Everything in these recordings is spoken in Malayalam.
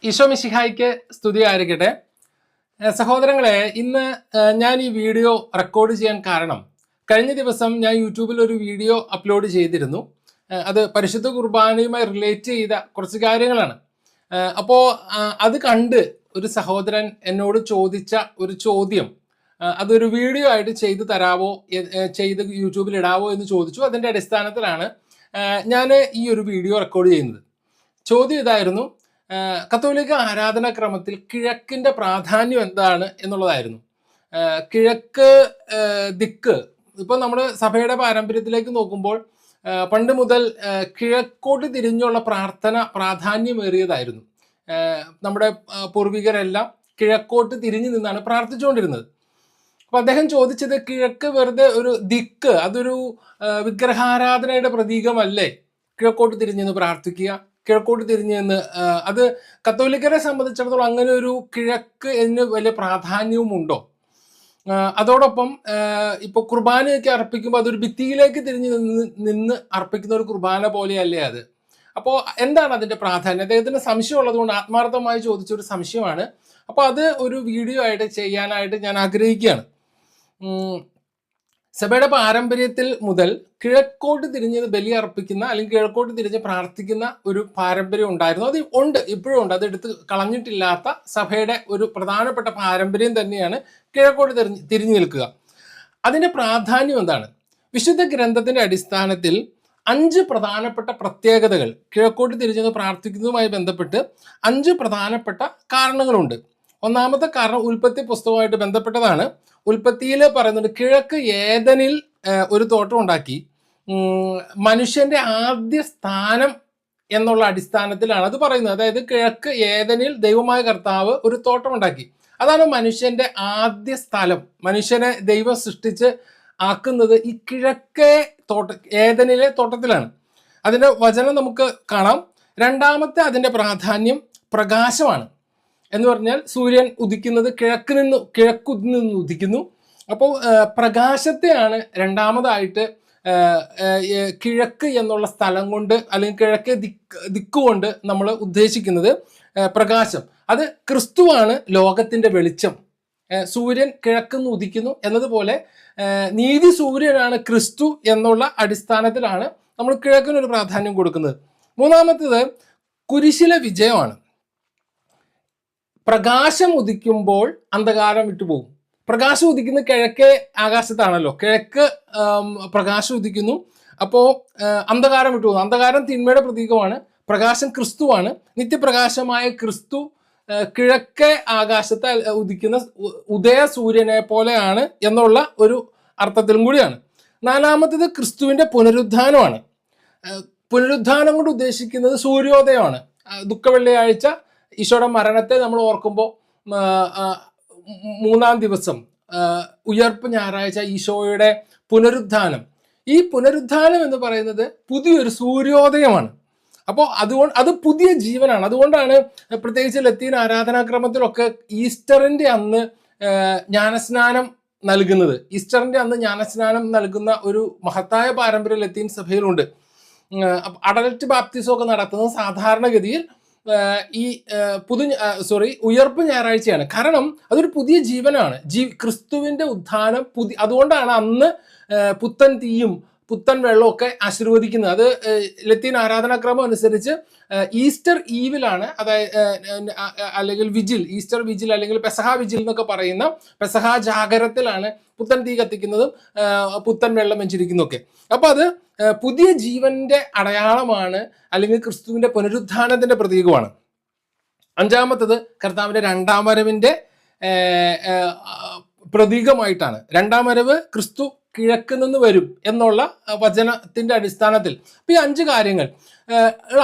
ഈശോ മിശിഹായ്ക്ക് സ്തുതിയായിരിക്കട്ടെ. സഹോദരങ്ങളെ, ഇന്ന് ഞാൻ ഈ വീഡിയോ റെക്കോർഡ് ചെയ്യാൻ കാരണം, കഴിഞ്ഞ ദിവസം ഞാൻ യൂട്യൂബിൽ ഒരു വീഡിയോ അപ്ലോഡ് ചെയ്തിരുന്നു. അത് പരിശുദ്ധ കുർബാനയുമായി റിലേറ്റ് ചെയ്ത കുറച്ച് കാര്യങ്ങളാണ്. അപ്പോൾ അത് കണ്ട് ഒരു സഹോദരൻ എന്നോട് ചോദിച്ച ഒരു ചോദ്യം, അതൊരു വീഡിയോ ആയിട്ട് ചെയ്ത് തരാവോ, ചെയ്ത് യൂട്യൂബിൽ ഇടാവോ എന്ന് ചോദിച്ചു. അതിൻ്റെ അടിസ്ഥാനത്തിലാണ് ഞാൻ ഈ ഒരു വീഡിയോ റെക്കോർഡ് ചെയ്യുന്നത്. ചോദ്യം ഇതായിരുന്നു: കത്തോലിക്ക ആരാധനാക്രമത്തിൽ കിഴക്കിന്റെ പ്രാധാന്യം എന്താണ് എന്നുള്ളതായിരുന്നു. കിഴക്ക് ദിക്ക്, ഇപ്പൊ നമ്മൾ സഭയുടെ പാരമ്പര്യത്തിലേക്ക് നോക്കുമ്പോൾ പണ്ട് മുതൽ കിഴക്കോട്ട് തിരിഞ്ഞുള്ള പ്രാർത്ഥന പ്രാധാന്യമേറിയതായിരുന്നു. നമ്മുടെ പൂർവികരെല്ലാം കിഴക്കോട്ട് തിരിഞ്ഞു നിന്നാണ് പ്രാർത്ഥിച്ചുകൊണ്ടിരുന്നത്. അപ്പൊ അദ്ദേഹം ചോദിച്ചത്, കിഴക്ക് വെറുതെ ഒരു ദിക്ക്, അതൊരു വിഗ്രഹാരാധനയുടെ പ്രതീകമല്ലേ കിഴക്കോട്ട് തിരിഞ്ഞെന്ന് പ്രാർത്ഥിക്കുക, കിഴക്കോട്ട് തിരിഞ്ഞ് നിന്ന്? അത് കത്തോലിക്കരെ സംബന്ധിച്ചിടത്തോളം അങ്ങനെ ഒരു കിഴക്ക് എന്ന് വലിയ പ്രാധാന്യവും ഉണ്ടോ? അതോടൊപ്പം ഇപ്പൊ കുർബാനയൊക്കെ അർപ്പിക്കുമ്പോൾ അതൊരു ഭിത്തിയിലേക്ക് തിരിഞ്ഞ് നിന്ന് അർപ്പിക്കുന്ന ഒരു കുർബാന പോലെയല്ലേ അത്? അപ്പോൾ എന്താണ് അതിന്റെ പ്രാധാന്യം? അദ്ദേഹത്തിന് സംശയം ഉള്ളതുകൊണ്ട് ആത്മാർത്ഥമായി ചോദിച്ചൊരു സംശയമാണ്. അപ്പോൾ അത് ഒരു വീഡിയോ ആയിട്ട് ചെയ്യാനായിട്ട് ഞാൻ ആഗ്രഹിക്കുകയാണ്. സഭയുടെ പാരമ്പര്യത്തിൽ മുതൽ കിഴക്കോട്ട് തിരിഞ്ഞ് ബലി അർപ്പിക്കുന്ന അല്ലെങ്കിൽ കിഴക്കോട്ട് തിരിഞ്ഞ് പ്രാർത്ഥിക്കുന്ന ഒരു പാരമ്പര്യം ഉണ്ടായിരുന്നു. അത് ഉണ്ട്, ഇപ്പോഴും ഉണ്ട്. അത് എടുത്ത് കളഞ്ഞിട്ടില്ലാത്ത സഭയുടെ ഒരു പ്രധാനപ്പെട്ട പാരമ്പര്യം തന്നെയാണ് കിഴക്കോട്ട് തിരിഞ്ഞു നിൽക്കുക. അതിൻ്റെ പ്രാധാന്യം എന്താണ്? വിശുദ്ധ ഗ്രന്ഥത്തിന്റെ അടിസ്ഥാനത്തിൽ 5 പ്രധാനപ്പെട്ട പ്രത്യേകതകൾ, കിഴക്കോട്ട് തിരിഞ്ഞ് പ്രാർത്ഥിക്കുന്നതുമായി ബന്ധപ്പെട്ട് 5 പ്രധാനപ്പെട്ട കാരണങ്ങളുണ്ട്. ഒന്നാമത്തെ കാരണം ഉൽപ്പത്തി പുസ്തകവുമായിട്ട് ബന്ധപ്പെട്ടതാണ്. ഉൽപ്പത്തിയിൽ പറയുന്നുണ്ട്, കിഴക്ക് ഏദനിൽ ഒരു തോട്ടം ഉണ്ടാക്കി. മനുഷ്യന്റെ ആദ്യ സ്ഥാനം എന്നുള്ള അടിസ്ഥാനത്തിലാണ് അത് പറയുന്നത്. അതായത് കിഴക്ക് ഏദനിൽ ദൈവമായ കർത്താവ് ഒരു തോട്ടം ഉണ്ടാക്കി. അതാണ് മനുഷ്യന്റെ ആദ്യ സ്ഥലം. മനുഷ്യനെ ദൈവം സൃഷ്ടിച്ച് ആക്കുന്നത് ഈ കിഴക്കേ ഏദനിലെ തോട്ടത്തിലാണ്. അതിന്റെ വചനം നമുക്ക് കാണാം. രണ്ടാമത്തെ അതിന്റെ പ്രാധാന്യം പ്രകാശമാണ്. എന്ന് പറഞ്ഞാൽ സൂര്യൻ ഉദിക്കുന്നത് കിഴക്ക് നിന്ന് ഉദിക്കുന്നു. അപ്പോൾ പ്രകാശത്തെയാണ് രണ്ടാമതായിട്ട് കിഴക്ക് എന്നുള്ള സ്ഥലം കൊണ്ട് അല്ലെങ്കിൽ കിഴക്കേ ദിക്ക് കൊണ്ട് നമ്മൾ ഉദ്ദേശിക്കുന്നത് പ്രകാശം. അത് ക്രിസ്തുവാണ് ലോകത്തിന്റെ വെളിച്ചം. സൂര്യൻ കിഴക്കുന്ന് ഉദിക്കുന്നു എന്നതുപോലെ നീതി സൂര്യനാണ് ക്രിസ്തു എന്നുള്ള അടിസ്ഥാനത്തിലാണ് നമ്മൾ കിഴക്കിനൊരു പ്രാധാന്യം കൊടുക്കുന്നത്. മൂന്നാമത്തേത് കുരിശിലെ വിജയമാണ്. പ്രകാശം ഉദിക്കുമ്പോൾ അന്ധകാരം വിട്ടുപോകും. പ്രകാശം ഉദിക്കുന്ന കിഴക്കേ ആകാശത്താണല്ലോ. കിഴക്ക് പ്രകാശം ഉദിക്കുന്നു, അപ്പോൾ അന്ധകാരം വിട്ടുപോകും. അന്ധകാരം തിന്മയുടെ പ്രതീകമാണ്, പ്രകാശം ക്രിസ്തുവാണ്. നിത്യപ്രകാശമായ ക്രിസ്തു കിഴക്കേ ആകാശത്ത് ഉദിക്കുന്ന ഉദയ സൂര്യനെ പോലെയാണ് എന്നുള്ള ഒരു അർത്ഥത്തിലും കൂടിയാണ്. നാലാമത്തേത് ക്രിസ്തുവിന്റെ പുനരുദ്ധാനമാണ്. പുനരുദ്ധാനം കൊണ്ട് ഉദ്ദേശിക്കുന്നത് സൂര്യോദയമാണ്. ദുഃഖവെള്ളിയാഴ്ച ഈശോയുടെ മരണത്തെ നമ്മൾ ഓർക്കുമ്പോൾ മൂന്നാം ദിവസം ഉയർപ്പ് ഞായറാഴ്ച ഈശോയുടെ പുനരുദ്ധാനം. ഈ പുനരുദ്ധാനം എന്ന് പറയുന്നത് പുതിയൊരു സൂര്യോദയമാണ്. അപ്പോൾ അത് പുതിയ ജീവനാണ്. അതുകൊണ്ടാണ് പ്രത്യേകിച്ച് ലത്തീൻ ആരാധനാക്രമത്തിലൊക്കെ ഈസ്റ്ററിന്റെ അന്ന് ജ്ഞാനസ്നാനം നൽകുന്നത്. ഈസ്റ്ററിന്റെ അന്ന് ജ്ഞാനസ്നാനം നൽകുന്ന ഒരു മഹത്തായ പാരമ്പര്യം ലത്തീൻ സഭയിലുണ്ട്. അഡൽട്ട് ബാപ്റ്റിസം ഒക്കെ നടത്തുന്നത് സാധാരണഗതിയിൽ ഈ ഉയർപ്പ് ഞായറാഴ്ചയാണ്. കാരണം അതൊരു പുതിയ ജീവനാണ്. ക്രിസ്തുവിന്റെ ഉത്ഥാനം അതുകൊണ്ടാണ് അന്ന് പുത്തൻ തീയും പുത്തൻ വെള്ളവും ഒക്കെ ആശീർവദിക്കുന്നത്. അത് ലത്തീൻ ആരാധനാക്രമം അനുസരിച്ച് ഈസ്റ്റർ ഈവിലാണ്, അതായത് അല്ലെങ്കിൽ വിജിൽ, ഈസ്റ്റർ വിജിൽ അല്ലെങ്കിൽ പെസഹ വിജിൽ എന്നൊക്കെ പറയുന്ന പെസഹ ജാഗരത്തിലാണ് പുത്തൻ തീ കത്തിക്കുന്നതും പുത്തൻ വെള്ളം വെച്ചിരിക്കുന്നതൊക്കെ. അപ്പൊ അത് പുതിയ ജീവന്റെ അടയാളമാണ്, അല്ലെങ്കിൽ ക്രിസ്തുവിന്റെ പുനരുദ്ധാനത്തിന്റെ പ്രതീകമാണ്. അഞ്ചാമത്തത് കർത്താവിന്റെ രണ്ടാം വരവിന്റെ പ്രതീകമായിട്ടാണ്. രണ്ടാം വരവ് ക്രിസ്തു കിഴക്ക് നിന്ന് വരും എന്നുള്ള വചനത്തിന്റെ അടിസ്ഥാനത്തിൽ ഈ 5 കാര്യങ്ങൾ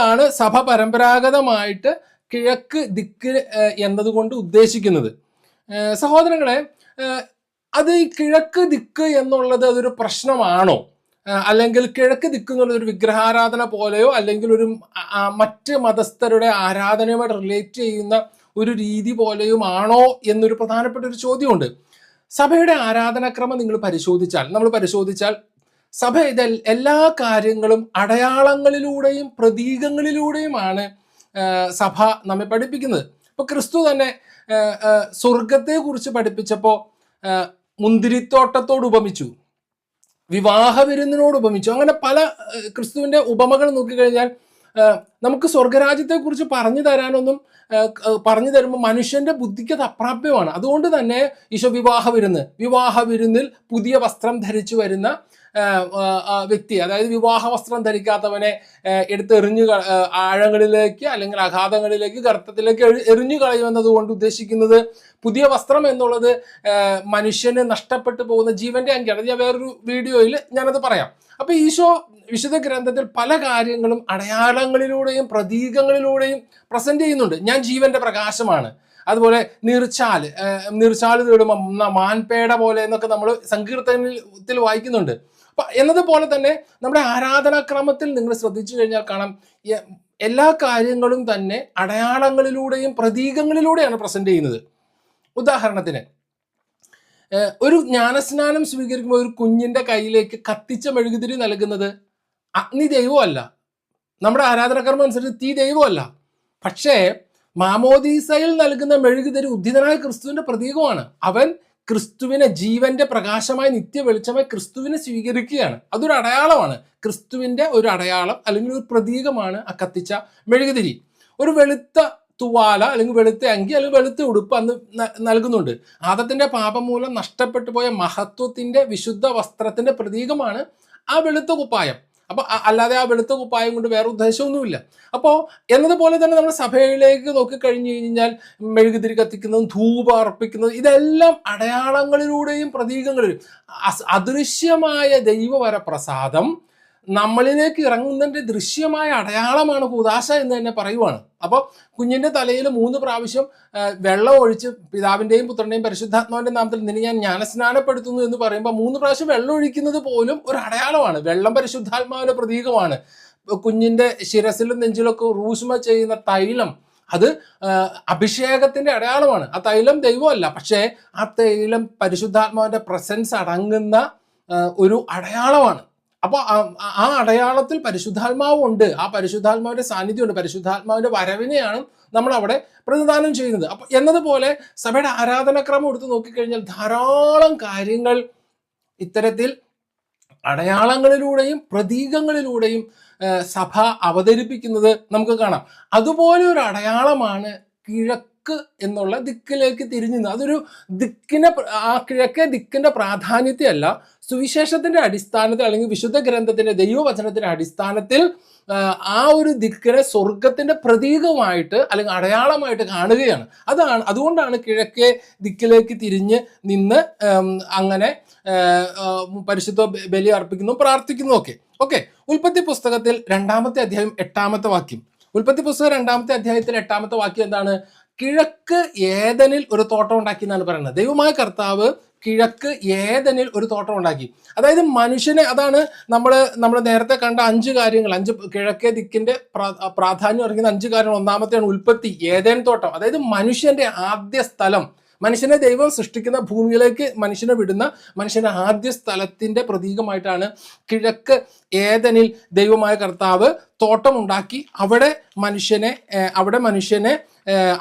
ആണ് സഭ പരമ്പരാഗതമായിട്ട് കിഴക്ക് ദിക്ക് എന്നതുകൊണ്ട് ഉദ്ദേശിക്കുന്നത്. സഹോദരങ്ങളെ, അത് ഈ കിഴക്ക് ദിക്ക് എന്നുള്ളത് അതൊരു പ്രശ്നമാണോ? അല്ലെങ്കിൽ കിഴക്ക് ദിക്ക് എന്നുള്ളത് ഒരു വിഗ്രഹാരാധന പോലെയോ അല്ലെങ്കിൽ ഒരു മറ്റ് മതസ്ഥരുടെ ആരാധനയുമായിട്ട് റിലേറ്റ് ചെയ്യുന്ന ഒരു രീതി പോലെയും ആണോ എന്നൊരു പ്രധാനപ്പെട്ട ഒരു ചോദ്യമുണ്ട്. സഭയുടെ ആരാധനാക്രമം നമ്മൾ പരിശോധിച്ചാൽ സഭ എല്ലാ കാര്യങ്ങളും അടയാളങ്ങളിലൂടെയും പ്രതീകങ്ങളിലൂടെയുമാണ് സഭ നമ്മെ പഠിപ്പിക്കുന്നത്. ഇപ്പൊ ക്രിസ്തു തന്നെ സ്വർഗത്തെ കുറിച്ച് പഠിപ്പിച്ചപ്പോൾ മുന്തിരിത്തോട്ടത്തോട് ഉപമിച്ചു, വിവാഹ വിരുന്നിനോട് ഉപമിച്ചു. അങ്ങനെ പല ക്രിസ്തുവിന്റെ ഉപമകൾ നോക്കിക്കഴിഞ്ഞാൽ നമുക്ക് സ്വർഗരാജ്യത്തെ കുറിച്ച് പറഞ്ഞു തരാനൊന്നും പറഞ്ഞു തരുമ്പോൾ മനുഷ്യന്റെ ബുദ്ധിക്ക് അത് അപ്രാപ്യമാണ്. അതുകൊണ്ട് തന്നെ ഈശോ വിവാഹ വിരുന്നിൽ പുതിയ വസ്ത്രം ധരിച്ചു വരുന്ന വ്യക്തി, അതായത് വിവാഹ വസ്ത്രം ധരിക്കാത്തവനെ എടുത്തെറിഞ്ഞു ആഴങ്ങളിലേക്ക് അല്ലെങ്കിൽ അഗാധങ്ങളിലേക്ക് ഗർത്തത്തിലേക്ക് എറിഞ്ഞു കളയുമെന്നത് കൊണ്ട് ഉദ്ദേശിക്കുന്നത് പുതിയ വസ്ത്രം എന്നുള്ളത് മനുഷ്യന് നഷ്ടപ്പെട്ടു പോകുന്ന ജീവന്റെ അങ്കിയാണ്. ഞാൻ വേറൊരു വീഡിയോയിൽ ഞാനത് പറയാം. അപ്പൊ ഈശോ വിശുദ്ധ ഗ്രന്ഥത്തിൽ പല കാര്യങ്ങളും അടയാളങ്ങളിലൂടെയും പ്രതീകങ്ങളിലൂടെയും പ്രസന്റ് ചെയ്യുന്നുണ്ട്. ഞാൻ ജീവന്റെ പ്രകാശമാണ്, അതുപോലെ നീർച്ചാല് തേടുമ്പോൾ മാൻപേട പോലെ എന്നൊക്കെ നമ്മൾ സങ്കീർത്തനത്തിൽ വായിക്കുന്നുണ്ട്. അപ്പൊ എന്നതുപോലെ തന്നെ നമ്മുടെ ആരാധനാക്രമത്തിൽ നിങ്ങൾ ശ്രദ്ധിച്ചു കഴിഞ്ഞാൽ കാണാം, എല്ലാ കാര്യങ്ങളും തന്നെ അടയാളങ്ങളിലൂടെയും പ്രതീകങ്ങളിലൂടെയാണ് പ്രസന്റ് ചെയ്യുന്നത്. ഉദാഹരണത്തിന് ഒരു ജ്ഞാനസ്നാനം സ്വീകരിക്കുമ്പോൾ ഒരു കുഞ്ഞിന്റെ കയ്യിലേക്ക് കത്തിച്ച മെഴുകുതിരി നൽകുന്നത് അഗ്നി ദൈവമല്ല, നമ്മുടെ ആരാധനാക്രമം അനുസരിച്ച് തീ ദൈവമല്ല. പക്ഷേ മാമോദീസയിൽ നൽകുന്ന മെഴുകുതിരി ഉദ്ധിതനായ ക്രിസ്തുവിന്റെ പ്രതീകമാണ്. അവൻ ക്രിസ്തുവിനെ ജീവന്റെ പ്രകാശമായി നിത്യ വെളിച്ചമായി ക്രിസ്തുവിനെ സ്വീകരിക്കുകയാണ്. അതൊരു അടയാളമാണ്, ക്രിസ്തുവിന്റെ ഒരു അടയാളം അല്ലെങ്കിൽ ഒരു പ്രതീകമാണ് ആ കത്തിച്ച മെഴുകുതിരി. ഒരു വെളുത്ത തുവാല അല്ലെങ്കിൽ വെളുത്ത അങ്കി അല്ലെങ്കിൽ വെളുത്ത ഉടുപ്പ് അന്ന് നൽകുന്നുണ്ട്. ആദത്തിന്റെ പാപം മൂലം നഷ്ടപ്പെട്ടു പോയ മഹത്വത്തിന്റെ വിശുദ്ധ വസ്ത്രത്തിന്റെ പ്രതീകമാണ് ആ വെളുത്ത കുപ്പായം. അപ്പൊ അല്ലാതെ ആ വെളുത്ത കുപ്പായം കൊണ്ട് വേറെ ഉദ്ദേശമൊന്നുമില്ല. അപ്പോൾ എന്നതുപോലെ തന്നെ നമ്മൾ സഭയിലേക്ക് നോക്കിക്കഴിഞ്ഞു കഴിഞ്ഞാൽ മെഴുകുതിരി കത്തിക്കുന്നതും ധൂപം അർപ്പിക്കുന്നതും ഇതെല്ലാം അടയാളങ്ങളിലൂടെയും പ്രതീകങ്ങളിലും അദൃശ്യമായ ദൈവവര പ്രസാദം നമ്മളിലേക്ക് ഇറങ്ങുന്നതിന്റെ ദൃശ്യമായ അടയാളമാണ് കൂദാശ എന്ന് തന്നെ പറയുവാണ്. അപ്പോൾ കുഞ്ഞിന്റെ തലയിൽ 3 പ്രാവശ്യം വെള്ളം ഒഴിച്ച് പിതാവിന്റെയും പുത്രന്റെയും പരിശുദ്ധാത്മാവിന്റെ നാമത്തിൽ നിന്നെ ഞാൻ ജ്ഞാനസ്നാനപ്പെടുത്തുന്നു എന്ന് പറയുമ്പോൾ 3 പ്രാവശ്യം വെള്ളം ഒഴിക്കുന്നത് പോലും ഒരു അടയാളമാണ്. വെള്ളം പരിശുദ്ധാത്മാവിന്റെ പ്രതീകമാണ്. കുഞ്ഞിന്റെ ശിരസിലും നെഞ്ചിലൊക്കെ റൂഷ്മ ചെയ്യുന്ന തൈലം അത് അഭിഷേകത്തിന്റെ അടയാളമാണ്. ആ തൈലം ദൈവമല്ല, പക്ഷേ ആ തൈലം പരിശുദ്ധാത്മാവിന്റെ പ്രസൻസ് അടങ്ങുന്ന ഒരു അടയാളമാണ്. അപ്പോൾ ആ അടയാളത്തിൽ പരിശുദ്ധാത്മാവ് ഉണ്ട്, ആ പരിശുദ്ധാത്മാവിന്റെ സാന്നിധ്യമുണ്ട്, പരിശുദ്ധാത്മാവിന്റെ വരവിനെയാണ് നമ്മൾ അവിടെ പ്രതിദാനം ചെയ്യുന്നത്. അപ്പൊ എന്നതുപോലെ സഭയുടെ ആരാധനാക്രമം എടുത്ത് നോക്കിക്കഴിഞ്ഞാൽ ധാരാളം കാര്യങ്ങൾ ഇത്തരത്തിൽ അടയാളങ്ങളിലൂടെയും പ്രതീകങ്ങളിലൂടെയും സഭ അവതരിപ്പിക്കുന്നത് നമുക്ക് കാണാം. അതുപോലെ ഒരു അടയാളമാണ് കിഴക്ക് എന്നുള്ള ദിക്കിലേക്ക് തിരിഞ്ഞു. അതൊരു ദിക്കിനെ, ആ കിഴക്കേ ദിക്കിന്റെ പ്രാധാന്യത്തെ അല്ല, സുവിശേഷത്തിന്റെ അടിസ്ഥാനത്തിൽ അല്ലെങ്കിൽ വിശുദ്ധ ഗ്രന്ഥത്തിന്റെ ദൈവവചനത്തിന്റെ അടിസ്ഥാനത്തിൽ ആ ഒരു ദിക്കിനെ സ്വർഗത്തിന്റെ പ്രതീകമായിട്ട് അല്ലെങ്കിൽ അടയാളമായിട്ട് കാണുകയാണ്. അതുകൊണ്ടാണ് കിഴക്കേ ദിക്കിലേക്ക് തിരിഞ്ഞ് നിന്ന് അങ്ങനെ പരിശുദ്ധ ബലി അർപ്പിക്കുന്നു, പ്രാർത്ഥിക്കുന്നു ഒക്കെ. ഓക്കെ, ഉൽപ്പത്തി പുസ്തകത്തിൽ 2-ാമത്തെ അധ്യായം 8-ാമത്തെ വാക്യം. ഉൽപ്പത്തി പുസ്തകം 2-ാമത്തെ അധ്യായത്തിൽ 8-ാമത്തെ വാക്യം എന്താണ്? കിഴക്ക് ഏദനിൽ ഒരു തോട്ടം ഉണ്ടാക്കി എന്നാണ് പറയുന്നത്. ദൈവമായ കർത്താവ് കിഴക്ക് ഏദനിൽ ഒരു തോട്ടം ഉണ്ടാക്കി. അതായത് മനുഷ്യനെ, അതാണ് നമ്മൾ നേരത്തെ കണ്ട 5 കാര്യങ്ങൾ, 5 കിഴക്കേ ദിക്കിന്റെ പ്രാധാന്യം അറിയിക്കുന്ന 5 കാര്യങ്ങൾ. ഒന്നാമത്തെയാണ് ഉൽപ്പത്തി, ഏദൻ തോട്ടം. അതായത് മനുഷ്യന്റെ ആദ്യ സ്ഥലം, മനുഷ്യനെ ദൈവം സൃഷ്ടിക്കുന്ന ഭൂമിയിലേക്ക് മനുഷ്യനെ വിടുന്ന മനുഷ്യന്റെ ആദ്യ സ്ഥലത്തിന്റെ പ്രതീകമായിട്ടാണ് കിഴക്ക് ഏദനിൽ ദൈവമായ കർത്താവ് തോട്ടം ഉണ്ടാക്കി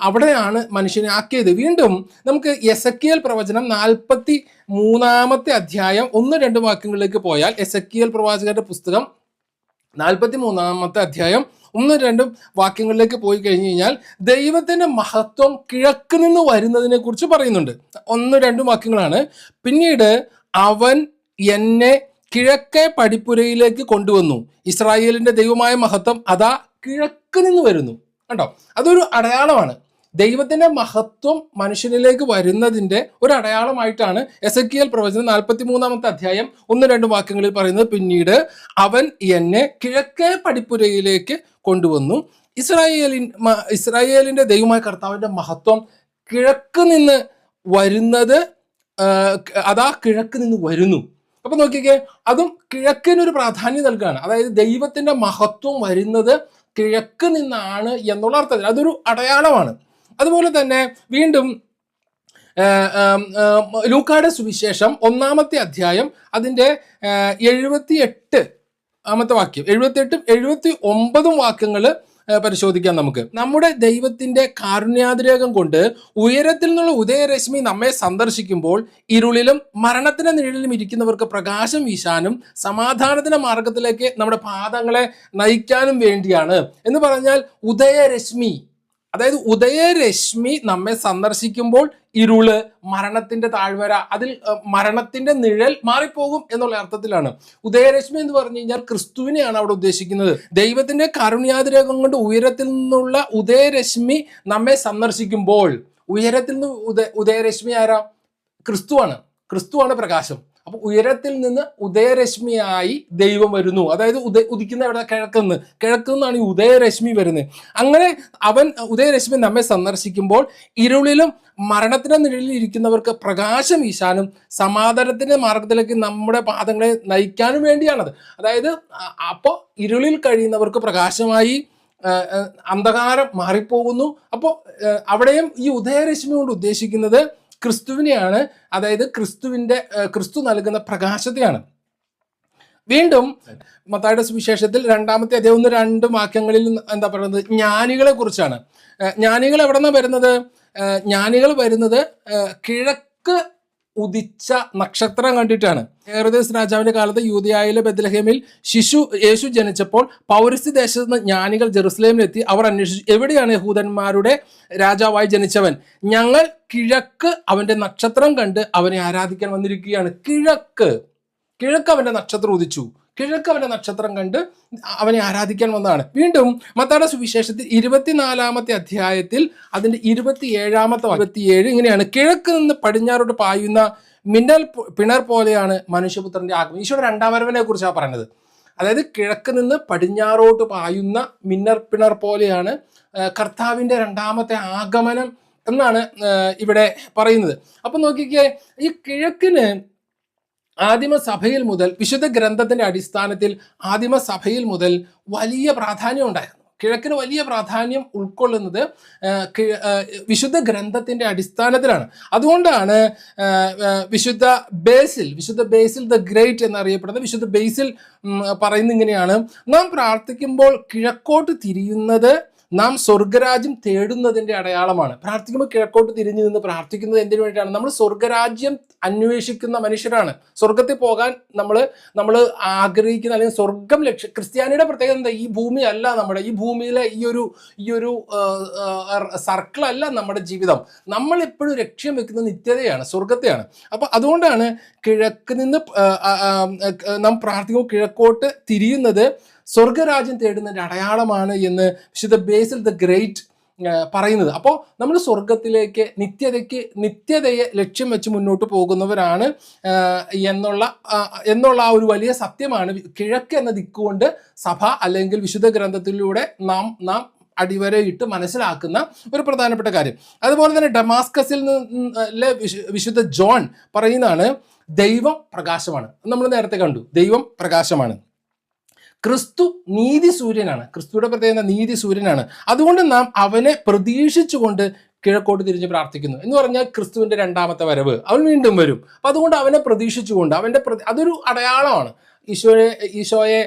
അവിടെയാണ് മനുഷ്യനെ ആക്കിയത്. വീണ്ടും നമുക്ക് എസെക്കിയേൽ പ്രവചനം 43-ാമത്തെ അധ്യായം 1-2 വാക്യങ്ങളിലേക്ക് പോയാൽ, എസെക്കിയേൽ പ്രവാചകന്റെ പുസ്തകം 43-ാമത്തെ അധ്യായം 1-2 വാക്യങ്ങളിലേക്ക് പോയി കഴിഞ്ഞു കഴിഞ്ഞാൽ ദൈവത്തിന്റെ മഹത്വം കിഴക്ക് നിന്ന് വരുന്നതിനെ കുറിച്ച് പറയുന്നുണ്ട്. 1-2 വാക്യങ്ങളാണ്. പിന്നീട് അവൻ എന്നെ കിഴക്കേ പടിപ്പുരയിലേക്ക് കൊണ്ടുവന്നു, ഇസ്രായേലിന്റെ ദൈവമായ മഹത്വം അതാ കിഴക്ക് നിന്ന് വരുന്നു. കണ്ടോ, അതൊരു അടയാളമാണ്. ദൈവത്തിന്റെ മഹത്വം മനുഷ്യനിലേക്ക് വരുന്നതിന്റെ ഒരു അടയാളമായിട്ടാണ് എസെക്കിയേൽ പ്രവചനം 43-ാമത്തെ അധ്യായം 1-2 വാക്യങ്ങളിൽ പറയുന്നത്. പിന്നീട് അവൻ എന്നെ കിഴക്കേ പടിപ്പുരയിലേക്ക് കൊണ്ടുവന്നു, ഇസ്രായേലിന്റെ ദൈവമായ കർത്താവിന്റെ മഹത്വം കിഴക്ക് നിന്ന് വരുന്നത് അതാ കിഴക്ക് നിന്ന് വരുന്നു. അപ്പൊ നോക്കിക്കേ, അതും കിഴക്കിനൊരു പ്രാധാന്യം നൽകുകയാണ്. അതായത് ദൈവത്തിന്റെ മഹത്വം വരുന്നത് കിഴക്ക് നിന്നാണ് എന്നുള്ള അർത്ഥത്തിൽ അതൊരു അടയാളമാണ്. അതുപോലെ തന്നെ വീണ്ടും ലൂക്കായുടെ സുവിശേഷം 1-ാമത്തെ അധ്യായം അതിൻ്റെ 78-ാമത്തെ വാക്യം, 78-ഉം 79-ഉം വാക്യങ്ങൾ പരിശോധിക്കാം നമുക്ക്. നമ്മുടെ ദൈവത്തിന്റെ കാരുണ്യാതിരേകം കൊണ്ട് ഉയരത്തിൽ നിന്നുള്ള ഉദയരശ്മി നമ്മെ സന്ദർശിക്കുമ്പോൾ ഇരുളിലും മരണത്തിന്റെ നിഴലിലും ഇരിക്കുന്നവർക്ക് പ്രകാശം വീശാനും സമാധാനത്തിന്റെ മാർഗത്തിലേക്ക് നമ്മുടെ പാദങ്ങളെ നയിക്കാനും വേണ്ടിയാണ്. എന്ന് പറഞ്ഞാൽ ഉദയരശ്മി, അതായത് ഉദയരശ്മി നമ്മെ സന്ദർശിക്കുമ്പോൾ ഇരുള്, മരണത്തിന്റെ താഴ്വര, അതിൽ മരണത്തിന്റെ നിഴൽ മാറിപ്പോകും എന്നുള്ള അർത്ഥത്തിലാണ്. ഉദയരശ്മി എന്ന് പറഞ്ഞു കഴിഞ്ഞാൽ ക്രിസ്തുവിനെയാണ് അവിടെ ഉദ്ദേശിക്കുന്നത്. ദൈവത്തിന്റെ കാരുണ്യാതിരേകം കൊണ്ട് ഉയരത്തിൽ നിന്നുള്ള ഉദയരശ്മി നമ്മെ സന്ദർശിക്കുമ്പോൾ, ഉയരത്തിൽ നിന്ന് ഉദയരശ്മി ആരാ? ക്രിസ്തുവാണ് പ്രകാശം. അപ്പൊ ഉയരത്തിൽ നിന്ന് ഉദയരശ്മിയായി ദൈവം വരുന്നു. അതായത് ഉദിക്കുന്ന എവിടെ? കിഴക്കുന്നാണ് ഈ ഉദയരശ്മി വരുന്നത്. അങ്ങനെ അവൻ ഉദയരശ്മി നമ്മെ സന്ദർശിക്കുമ്പോൾ ഇരുളിലും മരണത്തിന്റെ നിഴലിൽ ഇരിക്കുന്നവർക്ക് പ്രകാശം വീശാനും സമാധാനത്തിന്റെ മാർഗത്തിലേക്ക് നമ്മുടെ പാദങ്ങളെ നയിക്കാനും വേണ്ടിയാണത്. അതായത് അപ്പോൾ ഇരുളിൽ കഴിയുന്നവർക്ക് പ്രകാശമായി, അന്ധകാരം മാറിപ്പോകുന്നു. അപ്പോൾ അവിടെയും ഈ ഉദയരശ്മി കൊണ്ട് ഉദ്ദേശിക്കുന്നത് ക്രിസ്തുവിനെയാണ്. അതായത് ക്രിസ്തു നൽകുന്ന പ്രകാശത്തെയാണ്. വീണ്ടും മത്തായിയുടെ സുവിശേഷത്തിൽ 2-ാമത്തെ അധ്യായം 1-2 വാക്യങ്ങളിൽ എന്താ പറയുന്നത്? ജ്ഞാനികളെ കുറിച്ചാണ്. ജ്ഞാനികൾ എവിടെ നിന്നാണ് വരുന്നത്? ജ്ഞാനികൾ വരുന്നത് കിഴക്ക് ഉദിച്ച നക്ഷത്രം കണ്ടിട്ടാണ്. ഹെരോദേസ് രാജാവിന്റെ കാലത്ത് യൂദയായിലെ ബെത്ലഹേമിൽ യേശു ജനിച്ചപ്പോൾ പൗരസ്ത്യ ദേശത്ത് നിന്ന് ജ്ഞാനികൾ ജെറുസലേമിലെത്തി. അവർ അന്വേഷിച്ചു, എവിടെയാണ് യഹൂദന്മാരുടെ രാജാവായി ജനിച്ചവൻ? ഞങ്ങൾ കിഴക്ക് അവന്റെ നക്ഷത്രം കണ്ട് അവനെ ആരാധിക്കാൻ വന്നിരിക്കുകയാണ്. കിഴക്ക് അവന്റെ നക്ഷത്രം ഉദിച്ചു, കിഴക്ക് അവന്റെ നക്ഷത്രം കണ്ട് അവനെ ആരാധിക്കാൻ വന്നതാണ്. വീണ്ടും മത്തായിയുടെ സുവിശേഷത്തിൽ 24-ാമത്തെ അധ്യായത്തിൽ അതിന്റെ 27 ഇങ്ങനെയാണ്: കിഴക്ക് നിന്ന് പടിഞ്ഞാറോട്ട് പായുന്ന പിണർ പോലെയാണ് മനുഷ്യപുത്രന്റെ ആഗമനം. ഈശോയുടെ 2-ാം വരവിനെ കുറിച്ചാണ് പറയുന്നത്. അതായത് കിഴക്ക് നിന്ന് പടിഞ്ഞാറോട്ട് പായുന്ന പിണർ പോലെയാണ് കർത്താവിന്റെ 2-ാമത്തെ ആഗമനം എന്നാണ് ഇവിടെ പറയുന്നത്. അപ്പൊ നോക്കിക്കേ, ഈ കിഴക്കിന് ആദിമസഭയിൽ മുതൽ, വിശുദ്ധ ഗ്രന്ഥത്തിന്റെ അടിസ്ഥാനത്തിൽ ആദിമസഭയിൽ മുതൽ വലിയ പ്രാധാന്യം ഉണ്ടായിരുന്നു. കിഴക്കിന് വലിയ പ്രാധാന്യം ഉൾക്കൊള്ളുന്നത് വിശുദ്ധ ഗ്രന്ഥത്തിന്റെ അടിസ്ഥാനത്തിലാണ്. അതുകൊണ്ടാണ് വിശുദ്ധ ബേസിൽ ദ ഗ്രേറ്റ് എന്നറിയപ്പെടുന്ന വിശുദ്ധ ബേസിൽ പറയുന്നത് ഇങ്ങനെയാണ്: നാം പ്രാർത്ഥിക്കുമ്പോൾ കിഴക്കോട്ട് തിരിയുന്നത് നാം സ്വർഗരാജ്യം തേടുന്നതിന്റെ അടയാളമാണ്. പ്രാർത്ഥിക്കുമ്പോൾ കിഴക്കോട്ട് തിരിഞ്ഞു നിന്ന് പ്രാർത്ഥിക്കുന്നത് എന്തിനു വേണ്ടിയിട്ടാണ്? നമ്മൾ സ്വർഗരാജ്യം അന്വേഷിക്കുന്ന മനുഷ്യരാണ്. സ്വർഗത്തിൽ പോകാൻ നമ്മൾ ആഗ്രഹിക്കുന്ന, അല്ലെങ്കിൽ സ്വർഗം ക്രിസ്ത്യാനിയുടെ പ്രത്യേകത എന്താ? ഈ ഭൂമി അല്ല നമ്മുടെ, ഈ ഭൂമിയിലെ ഈ ഒരു സർക്കിൾ അല്ല നമ്മുടെ ജീവിതം. നമ്മൾ എപ്പോഴും ലക്ഷ്യം വെക്കുന്ന നിത്യതയാണ്, സ്വർഗത്തെയാണ്. അപ്പൊ അതുകൊണ്ടാണ് കിഴക്ക് നിന്ന് നാം പ്രാർത്ഥിക്കുമ്പോൾ കിഴക്കോട്ട് തിരിയുന്നത് സ്വർഗരാജ്യം തേടുന്നതിന്റെ അടയാളമാണ് എന്ന് വിശുദ്ധ ബേസിൽ ദ ഗ്രേറ്റ് പറയുന്നത്. അപ്പോൾ നമ്മൾ സ്വർഗത്തിലേക്ക്, നിത്യതയെ ലക്ഷ്യം വെച്ച് മുന്നോട്ട് പോകുന്നവരാണ് എന്നുള്ള ആ ഒരു വലിയ സത്യമാണ് കിഴക്ക് എന്ന ദിക്കുകൊണ്ട് സഭ അല്ലെങ്കിൽ വിശുദ്ധ ഗ്രന്ഥത്തിലൂടെ നാം അടിവരയിട്ട് മനസ്സിലാക്കുന്ന ഒരു പ്രധാനപ്പെട്ട കാര്യം. അതുപോലെ തന്നെ ഡമാസ്കസിൽ നിന്നിലെ വിശുദ്ധ ജോൺ പറയുന്നതാണ്, ദൈവം പ്രകാശമാണ്. നമ്മൾ നേരത്തെ കണ്ടു, ദൈവം പ്രകാശമാണ്. ക്രിസ്തു നീതി സൂര്യനാണ്. ക്രിസ്തുയുടെ പ്രത്യേകത നീതി സൂര്യനാണ്. അതുകൊണ്ട് നാം അവനെ പ്രതീക്ഷിച്ചുകൊണ്ട് കിഴക്കോട്ട് തിരിഞ്ഞ് പ്രാർത്ഥിക്കുന്നു. എന്ന് പറഞ്ഞാൽ ക്രിസ്തുവിന്റെ 2-ാമത്തെ വരവ്, അവൻ വീണ്ടും വരും. അപ്പൊ അതുകൊണ്ട് അവനെ പ്രതീക്ഷിച്ചുകൊണ്ട് അതൊരു അടയാളമാണ്. ഈശോയെ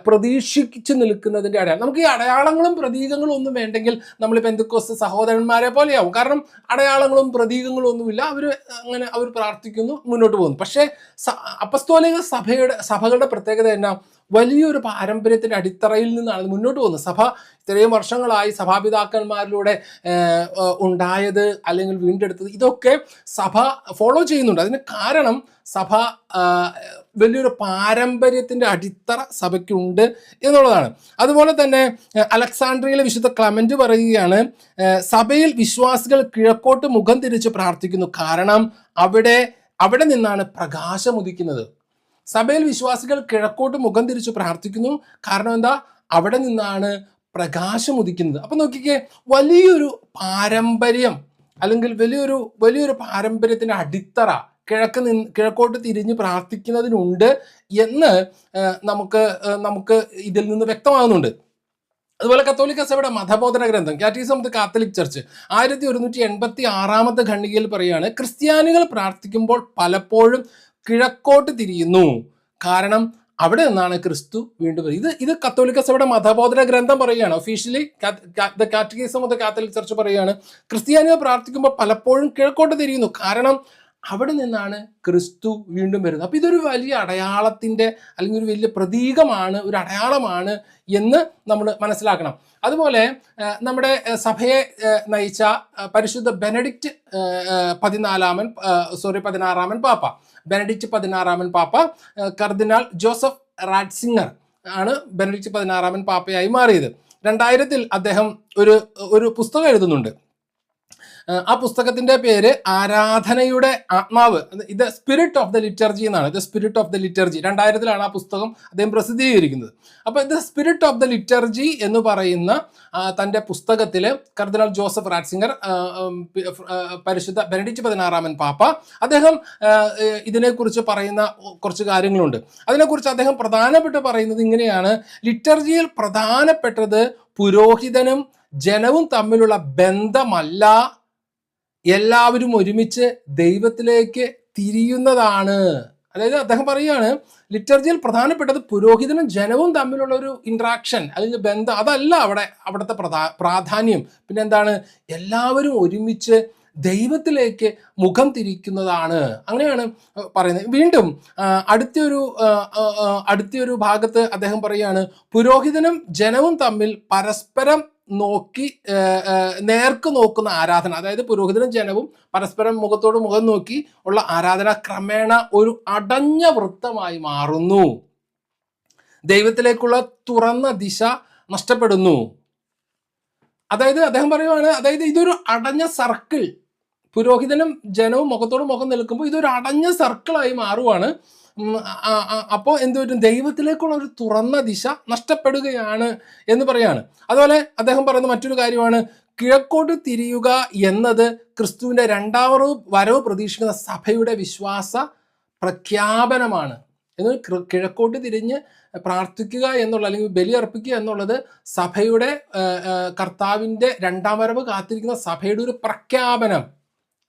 പ്രതീക്ഷിച്ചു നിൽക്കുന്നതിന്റെ അടയാളം. നമുക്ക് ഈ അടയാളങ്ങളും പ്രതീകങ്ങളും ഒന്നും വേണ്ടെങ്കിൽ നമ്മൾ പെന്തക്കോസ്ത് സഹോദരന്മാരെ പോലെയാവും. കാരണം അടയാളങ്ങളും പ്രതീകങ്ങളും ഒന്നുമില്ല, അവർ പ്രാർത്ഥിക്കുന്നു, മുന്നോട്ട് പോകുന്നു. പക്ഷേ അപ്പസ്തോലിക സഭകളുടെ പ്രത്യേകത എന്നാ? വലിയൊരു പാരമ്പര്യത്തിന്റെ അടിത്തറയിൽ നിന്നാണ് മുന്നോട്ട് പോകുന്നത്. സഭ ഇത്രയും വർഷങ്ങളായി സഭാപിതാക്കന്മാരിലൂടെ ഉണ്ടായത് അല്ലെങ്കിൽ വീണ്ടെടുത്തത്, ഇതൊക്കെ സഭ ഫോളോ ചെയ്യുന്നുണ്ട്. അതിന് കാരണം സഭ വലിയൊരു പാരമ്പര്യത്തിന്റെ അടിത്തറ സഭയ്ക്കുണ്ട് എന്നുള്ളതാണ്. അതുപോലെ തന്നെ അലക്സാണ്ട്രിയയിലെ വിശുദ്ധ ക്ലമന്റ് പറയുകയാണ്, സഭയിൽ വിശ്വാസികൾ കിഴക്കോട്ട് മുഖം തിരിച്ച് പ്രാർത്ഥിക്കുന്നു, കാരണം അവിടെ നിന്നാണ് പ്രകാശം ഉദിക്കുന്നത്. സഭയിൽ വിശ്വാസികൾ കിഴക്കോട്ട് മുഖം തിരിച്ച് പ്രാർത്ഥിക്കുന്നു, കാരണം എന്താ? അവിടെ നിന്നാണ് പ്രകാശം ഉദിക്കുന്നത്. അപ്പൊ നോക്കിക്കേ, വലിയൊരു പാരമ്പര്യം അല്ലെങ്കിൽ വലിയൊരു പാരമ്പര്യത്തിന്റെ അടിത്തറ കിഴക്കോട്ട് തിരിഞ്ഞ് പ്രാർത്ഥിക്കുന്നതിനുണ്ട് എന്ന് നമുക്ക് ഇതിൽ നിന്ന് വ്യക്തമാകുന്നുണ്ട്. അതുപോലെ കത്തോലിക്ക സഭയുടെ മതബോധന ഗ്രന്ഥം catechism of the Catholic church 1186 ഖണ്ഡികയിൽ പറയുകയാണ്, ക്രിസ്ത്യാനികൾ പ്രാർത്ഥിക്കുമ്പോൾ പലപ്പോഴും കിഴക്കോട്ട് തിരിയുന്നു, കാരണം അവിടെ നിന്നാണ് ക്രിസ്തു വീണ്ടും വരുന്നത്. ഇത് കത്തോലിക്ക സഭയുടെ മതബോധന ഗ്രന്ഥം പറയുകയാണ്. Officially the catechism of the Catholic church പറയുകയാണ്, ക്രിസ്ത്യാനികൾ പ്രാർത്ഥിക്കുമ്പോൾ പലപ്പോഴും കിഴക്കോട്ട് തിരിയുന്നു, കാരണം അവിടെ നിന്നാണ് ക്രിസ്തു വീണ്ടും വരുന്നത്. അപ്പോൾ ഇതൊരു വലിയ അടയാളത്തിൻ്റെ അല്ലെങ്കിൽ ഒരു വലിയ പ്രതീകമാണ്, ഒരു അടയാളമാണ് എന്ന് നമ്മൾ മനസ്സിലാക്കണം. അതുപോലെ നമ്മുടെ സഭയെ നയിച്ച പരിശുദ്ധ ബെനഡിക്റ്റ് 16 പാപ്പ, ബെനഡിക്റ്റ് 16 പാപ്പ, കർദിനാൾ ജോസഫ് റാറ്റ്സിംഗർ ആണ് ബെനഡിക്റ്റ് 16 പാപ്പയായി മാറിയത്. 2000 അദ്ദേഹം ഒരു പുസ്തകം എഴുതുന്നുണ്ട്. ആ പുസ്തകത്തിന്റെ പേര് ആരാധനയുടെ ആത്മാവ്, ഇത് സ്പിരിറ്റ് ഓഫ് ദ ലിറ്റർജി എന്നാണ്. ഇത് സ്പിരിറ്റ് ഓഫ് ദ ലിറ്റർജി 2000 ആ പുസ്തകം അദ്ദേഹം പ്രസിദ്ധീകരിക്കുന്നത്. അപ്പോൾ ഇത് സ്പിരിറ്റ് ഓഫ് ദ ലിറ്റർജി എന്ന് പറയുന്ന തൻ്റെ പുസ്തകത്തിൽ കർദിനാൾ ജോസഫ് റാറ്റ്സിംഗർ, പരിശുദ്ധ ബെനഡിക്റ്റ് 16 പാപ്പ, അദ്ദേഹം ഇതിനെക്കുറിച്ച് പറയുന്ന കുറച്ച് കാര്യങ്ങളുണ്ട്. അതിനെക്കുറിച്ച് അദ്ദേഹം പ്രധാനപ്പെട്ട് പറയുന്നത് ഇങ്ങനെയാണ്: ലിറ്റർജിയിൽ പ്രധാനപ്പെട്ടത് പുരോഹിതനും ജനവും തമ്മിലുള്ള ബന്ധമല്ല, എല്ലാവരും ഒരുമിച്ച് ദൈവത്തിലേക്ക് തിരിയുന്നതാണ്. അതായത് അദ്ദേഹം പറയുകയാണ്, ലിറ്റർജിയിൽ പ്രധാനപ്പെട്ടത് പുരോഹിതനും ജനവും തമ്മിലുള്ള ഒരു ഇൻട്രാക്ഷൻ അല്ലെങ്കിൽ ബന്ധം, അതല്ല അവിടുത്തെ പ്രാധാന്യം. പിന്നെ എന്താണ്? എല്ലാവരും ഒരുമിച്ച് ദൈവത്തിലേക്ക് മുഖം തിരിക്കുന്നതാണ്. അങ്ങനെയാണ് പറയുന്നത്. വീണ്ടും അടുത്തൊരു ഭാഗത്ത് അദ്ദേഹം പറയുകയാണ്, പുരോഹിതനും ജനവും തമ്മിൽ പരസ്പരം നോക്കി നേർക്ക് നോക്കുന്ന ആരാധന, അതായത് പുരോഹിതനും ജനവും പരസ്പരം മുഖത്തോട് മുഖം നോക്കി ഉള്ള ആരാധന ക്രമേണ ഒരു അടഞ്ഞ വൃത്തമായി മാറുന്നു. ദൈവത്തിലേക്കുള്ള തുറന്ന ദിശ നഷ്ടപ്പെടുന്നു. അതായത് അദ്ദേഹം പറയുവാണ്, അതായത് ഇതൊരു അടഞ്ഞ സർക്കിൾ, പുരോഹിതനും ജനവും മുഖത്തോട് മുഖം നിൽക്കുമ്പോൾ ഇതൊരു അടഞ്ഞ സർക്കിളായി മാറുവാണ്. അപ്പോൾ എന്ത് പറ്റും? ദൈവത്തിലേക്കുള്ള ഒരു തുറന്ന ദിശ നഷ്ടപ്പെടുകയാണ് എന്ന് പറയാണ്. അതുപോലെ അദ്ദേഹം പറയുന്ന മറ്റൊരു കാര്യമാണ്, കിഴക്കോട്ട് തിരിയുക എന്നത് ക്രിസ്തുവിൻ്റെ രണ്ടാമത് വരവ് പ്രതീക്ഷിക്കുന്ന സഭയുടെ വിശ്വാസ പ്രഖ്യാപനമാണ്. എന്ന് കിഴക്കോട്ട് തിരിഞ്ഞ് പ്രാർത്ഥിക്കുക എന്നുള്ള അല്ലെങ്കിൽ ബലിയർപ്പിക്കുക എന്നുള്ളത് സഭയുടെ കർത്താവിൻ്റെ രണ്ടാം വരവ് കാത്തിരിക്കുന്ന സഭയുടെ ഒരു പ്രഖ്യാപനം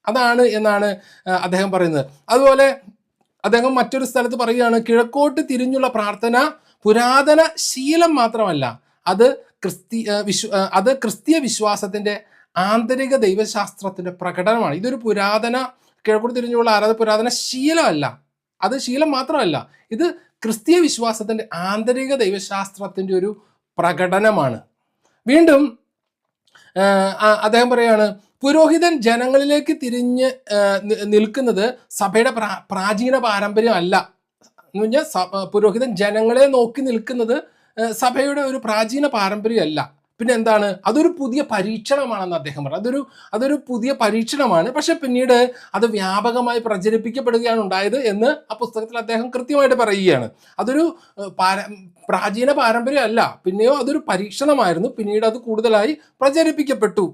അതാണ് എന്നാണ് അദ്ദേഹം പറയുന്നത്. അതുപോലെ അദ്ദേഹം മറ്റൊരു സ്ഥലത്ത് പറയുകയാണ്, കിഴക്കോട്ട് തിരിഞ്ഞുള്ള പ്രാർത്ഥന പുരാതന ശീലം മാത്രമല്ല, അത് ക്രിസ്തീയ വിശ്വാസത്തിൻ്റെ ആന്തരിക ദൈവശാസ്ത്രത്തിൻ്റെ പ്രകടനമാണ്. ഇതൊരു കിഴക്കോട്ട് തിരിഞ്ഞുള്ള പുരാതന ശീലമല്ല, അത് ശീലം മാത്രമല്ല, ഇത് ക്രിസ്തീയ വിശ്വാസത്തിൻ്റെ ആന്തരിക ദൈവശാസ്ത്രത്തിൻ്റെ ഒരു പ്രകടനമാണ്. വീണ്ടും അദ്ദേഹം പറയുകയാണ്, പുരോഹിതൻ ജനങ്ങളിലേക്ക് തിരിഞ്ഞ് നിൽക്കുന്നത് സഭയുടെ പ്രാചീന പാരമ്പര്യം അല്ല. എന്ന് പറഞ്ഞാൽ പുരോഹിതൻ ജനങ്ങളെ നോക്കി നിൽക്കുന്നത് സഭയുടെ ഒരു പ്രാചീന പാരമ്പര്യമല്ല. പിന്നെ എന്താണ്? അതൊരു പുതിയ പരീക്ഷണമാണെന്ന് അദ്ദേഹം പറഞ്ഞു. അതൊരു പുതിയ പരീക്ഷണമാണ്. പക്ഷെ പിന്നീട് അത് വ്യാപകമായി പ്രചരിപ്പിക്കപ്പെടുകയാണ് ഉണ്ടായത് എന്ന് ആ പുസ്തകത്തിൽ അദ്ദേഹം കൃത്യമായിട്ട് പറയുകയാണ്. അതൊരു പ്രാചീന പാരമ്പര്യമല്ല, പിന്നെയോ അതൊരു പരീക്ഷണമായിരുന്നു. പിന്നീട് അത് കൂടുതലായി പ്രചരിപ്പിക്കപ്പെട്ടു